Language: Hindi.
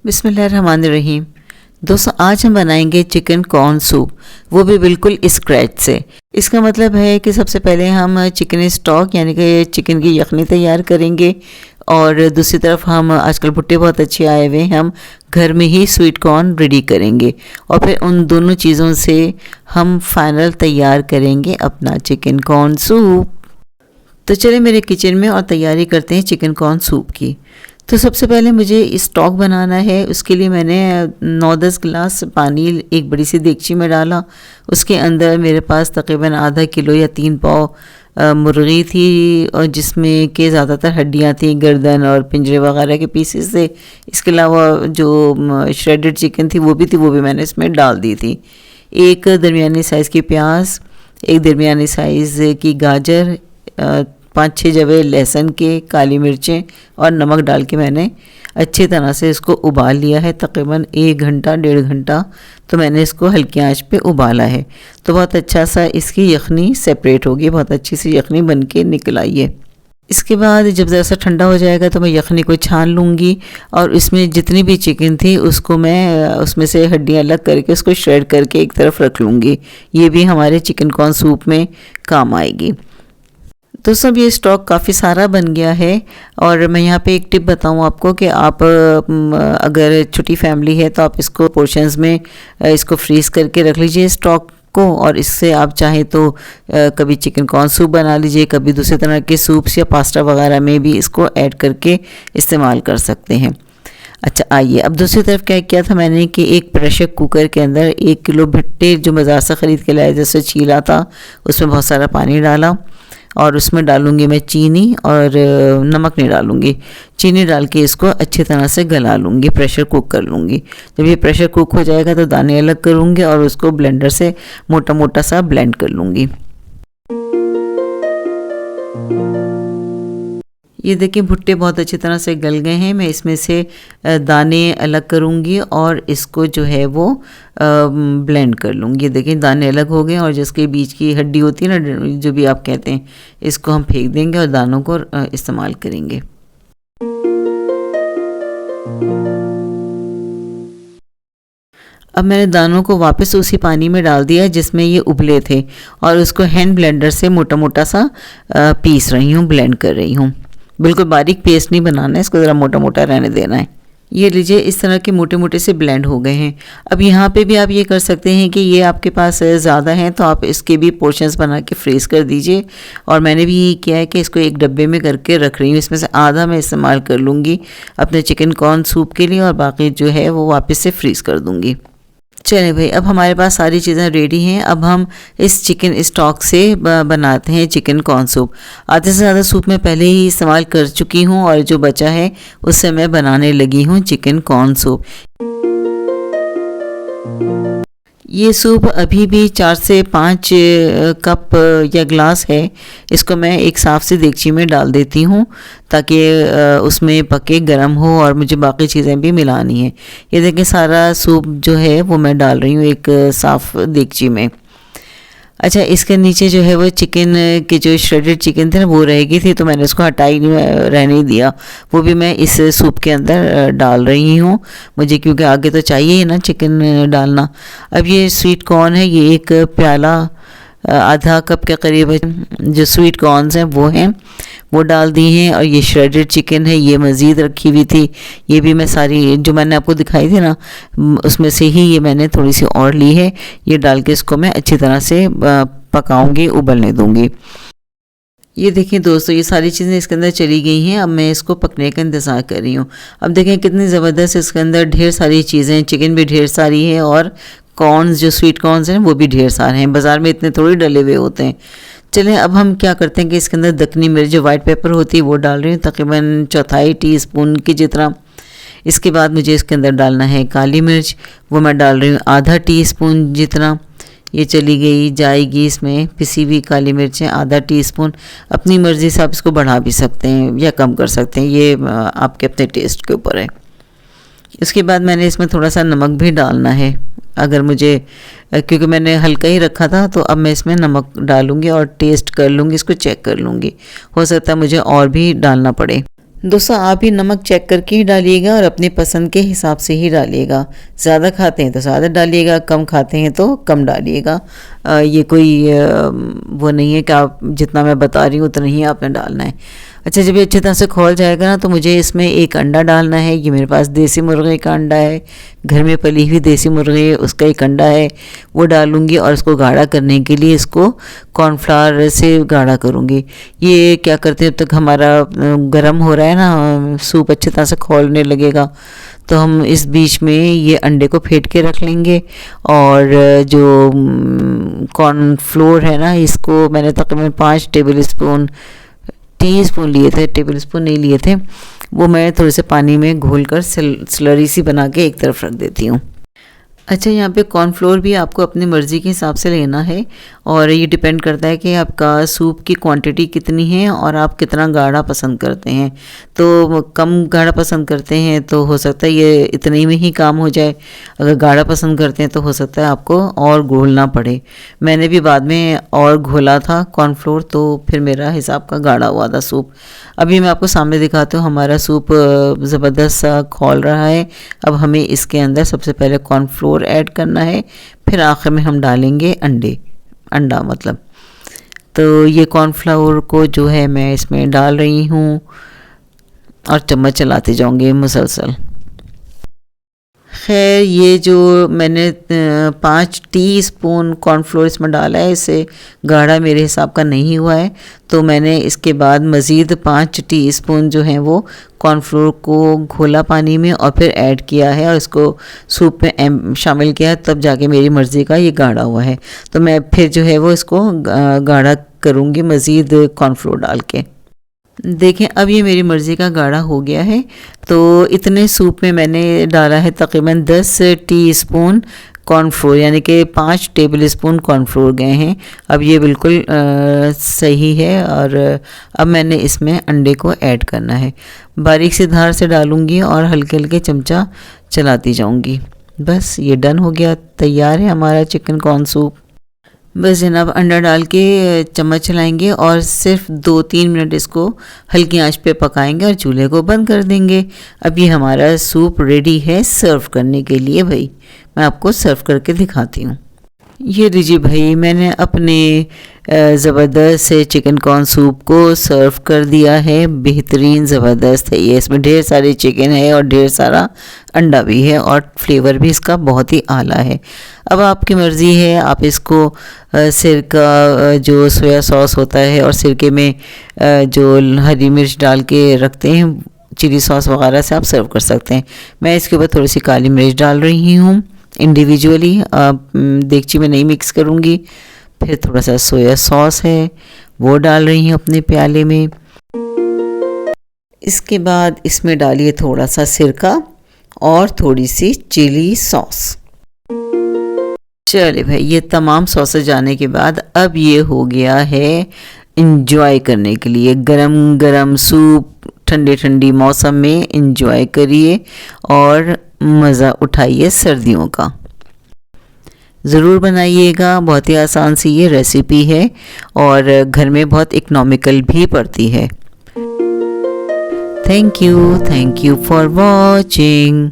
बिस्मिल्लाहिर्रहमानिर्रहीम। दोस्तों, आज हम बनाएंगे चिकन कॉर्न सूप, वो भी बिल्कुल स्क्रैच से। इसका मतलब है कि सबसे पहले हम चिकन स्टॉक यानी कि चिकन की यखनी तैयार करेंगे, और दूसरी तरफ हम आजकल भुट्टे बहुत अच्छे आए हुए हैं, हम घर में ही स्वीट कॉर्न रेडी करेंगे और फिर उन दोनों चीज़ों से हम फाइनल तैयार करेंगे अपना चिकन कॉर्न सूप। तो चलिए मेरे किचन में और तैयारी करते हैं चिकन कॉर्न सूप की। तो सबसे पहले मुझे स्टॉक बनाना है। उसके लिए मैंने 9-10 गिलास पानी एक बड़ी सी देगची में डाला। उसके अंदर मेरे पास तकरीबन आधा किलो या 3 पाव मुर्गी थी, और जिसमें के ज़्यादातर हड्डियाँ थी, गर्दन और पिंजरे वगैरह के पीसेस थे। इसके अलावा जो श्रेडेड चिकन थी वो भी मैंने इसमें डाल दी थी। एक दरमियानी साइज़ की प्याज, एक दरमियानी साइज़ की गाजर, 5-6 जवे लहसुन के, काली मिर्चें और नमक डाल के मैंने अच्छी तरह से इसको उबाल लिया है। तकरीबन 1 घंटा 1.5 घंटा तो मैंने इसको हल्की आंच पे उबाला है। तो बहुत अच्छा सा इसकी यखनी सेपरेट होगी, बहुत अच्छी सी यखनी बन के निकल आई है। इसके बाद जब ज़रा सा ठंडा हो जाएगा तो मैं यखनी को छान लूँगी, और इसमें जितनी भी चिकन थी उसको मैं उसमें से हड्डियाँ अलग करके उसको श्रेड करके एक तरफ रख लूँगी। ये भी हमारे चिकन कॉर्न सूप में काम आएगी। तो सब ये स्टॉक काफ़ी सारा बन गया है। और मैं यहाँ पे एक टिप बताऊँ आपको कि आप अगर छोटी फैमिली है तो आप इसको पोर्शंस में इसको फ्रीज़ करके रख लीजिए स्टॉक को, और इससे आप चाहें तो कभी चिकन कॉर्न सूप बना लीजिए, कभी दूसरे तरह के सूप्स या पास्ता वगैरह में भी इसको ऐड करके इस्तेमाल कर सकते हैं। अच्छा, आइए अब दूसरी तरफ क्या किया था मैंने कि एक प्रेशर कुकर के अंदर 1 किलो भुट्टे जो बाज़ार से ख़रीद के लाया, जैसे छीला था, उसमें बहुत सारा पानी डाला और उसमें डालूंगी मैं चीनी, और नमक नहीं डालूंगी। चीनी डाल के इसको अच्छी तरह से गला लूँगी, प्रेशर कुक कर लूँगी। जब ये प्रेशर कुक हो जाएगा तो दाने अलग करूँगी और उसको ब्लेंडर से मोटा मोटा सा ब्लेंड कर लूँगी। ये देखिए भुट्टे बहुत अच्छी तरह से गल गए हैं। मैं इसमें से दाने अलग करूँगी और इसको जो है वो ब्लेंड कर लूँगी। ये देखिए दाने अलग हो गए, और जिसके बीच की हड्डी होती है ना, जो भी आप कहते हैं, इसको हम फेंक देंगे और दानों को इस्तेमाल करेंगे। अब मैंने दानों को वापस उसी पानी में डाल दिया जिसमें ये उबले थे, और उसको हैंड ब्लेंडर से मोटा मोटा सा पीस रही हूँ, ब्लेंड कर रही हूँ। बिल्कुल बारीक पेस्ट नहीं बनाना है, इसको ज़रा मोटा मोटा रहने देना है। ये लीजिए इस तरह के मोटे मोटे से ब्लेंड हो गए हैं। अब यहाँ पे भी आप ये कर सकते हैं कि ये आपके पास ज़्यादा हैं तो आप इसके भी पोर्शंस बना के फ्रीज कर दीजिए, और मैंने भी यही किया है कि इसको एक डब्बे में करके रख रही हूँ। इसमें से आधा मैं इस्तेमाल कर लूँगी अपने चिकन कॉर्न सूप के लिए, और बाकी जो है वो वापस से फ्रीज़ कर दूँगी। चलिए भाई, अब हमारे पास सारी चीज़ें रेडी हैं। अब हम इस चिकन स्टॉक से बनाते हैं चिकन कॉर्न सूप। आधे से ज़्यादा सूप मैं पहले ही इस्तेमाल कर चुकी हूँ, और जो बचा है उससे मैं बनाने लगी हूँ चिकन कॉर्न सूप। ये सूप अभी भी 4 से 5 कप या ग्लास है। इसको मैं एक साफ़ सी देगची में डाल देती हूँ ताकि उसमें पके गर्म हो, और मुझे बाकी चीज़ें भी मिलानी है। ये देखें सारा सूप जो है वो मैं डाल रही हूँ एक साफ़ देगची में। अच्छा, इसके नीचे जो है वो चिकन के जो श्रेडेड चिकन थे ना वो रह गई थी, तो मैंने उसको हटाई नहीं, रहने ही दिया। वो भी मैं इस सूप के अंदर डाल रही हूँ, मुझे क्योंकि आगे तो चाहिए ही ना चिकन डालना। अब ये स्वीट कॉर्न है, ये एक प्याला आधा कप के करीब जो स्वीट कॉर्नस हैं वो डाल दी हैं, और ये श्रेडेड चिकन है, ये मज़ीद रखी हुई थी। ये भी मैं सारी जो मैंने आपको दिखाई थी ना उसमें से ही ये मैंने थोड़ी सी और ली है। ये डाल के इसको मैं अच्छी तरह से पकाऊंगी, उबलने दूंगी। ये देखिए दोस्तों, ये सारी चीज़ें इसके अंदर चली गई हैं। अब मैं इसको पकने का इंतज़ार कर रही हूँ। अब देखें कितनी ज़बरदस्त इसके अंदर ढेर सारी चीज़ें, चिकन भी ढेर सारी है, और कॉर्नस जो स्वीट कॉर्नस हैं वो भी ढेर सारे हैं। बाज़ार में इतने थोड़ी डले हुए होते हैं। चलें, अब हम क्या करते हैं कि इसके अंदर दक्कनी मिर्च जो वाइट पेपर होती है वो डाल रही हूँ, तकरीबन 1/4 टीस्पून की जितना। इसके बाद मुझे इसके अंदर डालना है काली मिर्च, वो मैं डाल रही हूँ आधा टीस्पून जितना। ये चली गई जाएगी इसमें पिसी हुई काली मिर्चें आधा टीस्पून। अपनी मर्ज़ी से आप इसको बढ़ा भी सकते हैं या कम कर सकते हैं, ये आपके अपने टेस्ट के ऊपर है। इसके बाद मैंने इसमें थोड़ा सा नमक भी डालना है, अगर मुझे, क्योंकि मैंने हल्का ही रखा था तो अब मैं इसमें नमक डालूंगी और टेस्ट कर लूँगी, इसको चेक कर लूँगी। हो सकता है मुझे और भी डालना पड़े। दोस्तों आप भी नमक चेक करके ही डालिएगा और अपनी पसंद के हिसाब से ही डालिएगा। ज़्यादा खाते हैं तो ज़्यादा डालिएगा, कम खाते हैं तो कम डालिएगा। ये कोई वो नहीं है कि आप जितना मैं बता रही हूँ उतना ही आपने डालना है। अच्छा, जब ये अच्छी तरह से खौल जाएगा ना तो मुझे इसमें एक अंडा डालना है। ये मेरे पास देसी मुर्गे का अंडा है, घर में पली हुई देसी मुर्गे उसका एक अंडा है, वो डालूँगी और इसको गाढ़ा करने के लिए इसको कॉर्नफ्लावर से गाढ़ा करूँगी। ये क्या करते हैं, जब तक हमारा गर्म हो रहा है ना, सूप अच्छी तरह से खौलने लगेगा, तो हम इस बीच में ये अंडे को फेंट के रख लेंगे। और जो कॉर्नफ्लोर है ना, इसको मैंने तकरीबन 5 टीस्पून लिए थे, टेबल स्पून नहीं लिए थे। वो मैं थोड़े से पानी में घोलकर स्लरी सी बना के एक तरफ रख देती हूँ। अच्छा, यहाँ पे कॉर्नफ्लोर भी आपको अपनी मर्ज़ी के हिसाब से लेना है और ये डिपेंड करता है कि आपका सूप की क्वांटिटी कितनी है और आप कितना गाढ़ा पसंद करते हैं। तो कम गाढ़ा पसंद करते हैं तो हो सकता है ये इतने में ही काम हो जाए। अगर गाढ़ा पसंद करते हैं तो हो सकता है आपको और घोलना पड़े। मैंने भी बाद में और घोला था कॉर्नफ्लोर, तो फिर मेरा हिसाब का गाढ़ा हुआ था सूप। अभी मैं आपको सामने दिखाती हूँ, हमारा सूप ज़बरदस्त सा खौल रहा है। अब हमें इसके अंदर सबसे पहले कॉर्नफ्लोर ऐड करना है, फिर आखिर में हम डालेंगे अंडा मतलब। तो ये कॉर्नफ्लावर को जो है मैं इसमें डाल रही हूँ और चम्मच चलाते जाऊँगी मुसलसल। खैर, ये जो मैंने 5 टीस्पून कॉर्नफ्लोर इसमें डाला है, इससे गाढ़ा मेरे हिसाब का नहीं हुआ है, तो मैंने इसके बाद मज़ीद 5 टीस्पून जो हैं वो कॉर्नफ्लोर को घोला पानी में और फिर ऐड किया है और इसको सूप में शामिल किया है, तब जाके मेरी मर्ज़ी का ये गाढ़ा हुआ है। तो मैं फिर जो है वो इसको गाढ़ा करूँगी मज़ीद कॉर्नफ्लोर डाल के। देखें, अब ये मेरी मर्ज़ी का गाढ़ा हो गया है। तो इतने सूप में मैंने डाला है तकरीबन 10 टीस्पून कॉर्नफ्लोर, यानी कि 5 टेबल स्पून कॉर्नफ्लोर गए हैं। अब ये बिल्कुल सही है और अब मैंने इसमें अंडे को ऐड करना है। बारीक सी धार से डालूँगी और हल्के हल्के चमचा चलाती जाऊँगी। बस ये डन हो गया, तैयार है हमारा चिकन कॉर्न सूप। बस जनाब, अंडा डाल के चम्मच चलाएंगे और सिर्फ 2-3 मिनट इसको हल्की आंच पे पकाएंगे और चूल्हे को बंद कर देंगे। अब ये हमारा सूप रेडी है सर्व करने के लिए। भाई, मैं आपको सर्व करके दिखाती हूँ। ये लीजिए भाई, मैंने अपने ज़बरदस्त से चिकन कॉर्न सूप को सर्व कर दिया है। बेहतरीन ज़बरदस्त है ये, इसमें ढेर सारी चिकन है और ढेर सारा अंडा भी है और फ्लेवर भी इसका बहुत ही आला है। अब आपकी मर्ज़ी है, आप इसको सिरका जो सोया सॉस होता है और सिरके में जो हरी मिर्च डाल के रखते हैं, चिली सॉस वगैरह से आप सर्व कर सकते हैं। मैं इसके ऊपर थोड़ी सी काली मिर्च डाल रही हूँ इंडिविजुअली, देगची में नहीं मिक्स करूँगी। फिर थोड़ा सा सोया सॉस है वो डाल रही हूँ अपने प्याले में। इसके बाद इसमें डालिए थोड़ा सा सिरका और थोड़ी सी चिली सॉस। चलिए भाई, ये तमाम सॉसेज जाने के बाद अब ये हो गया है इंजॉय करने के लिए। गरम गरम सूप ठंडे ठंडी मौसम में इंजॉय करिए और मज़ा उठाइए सर्दियों का। ज़रूर बनाइएगा, बहुत ही आसान सी ये रेसिपी है और घर में बहुत इकोनॉमिकल भी पड़ती है। Thank you for watching.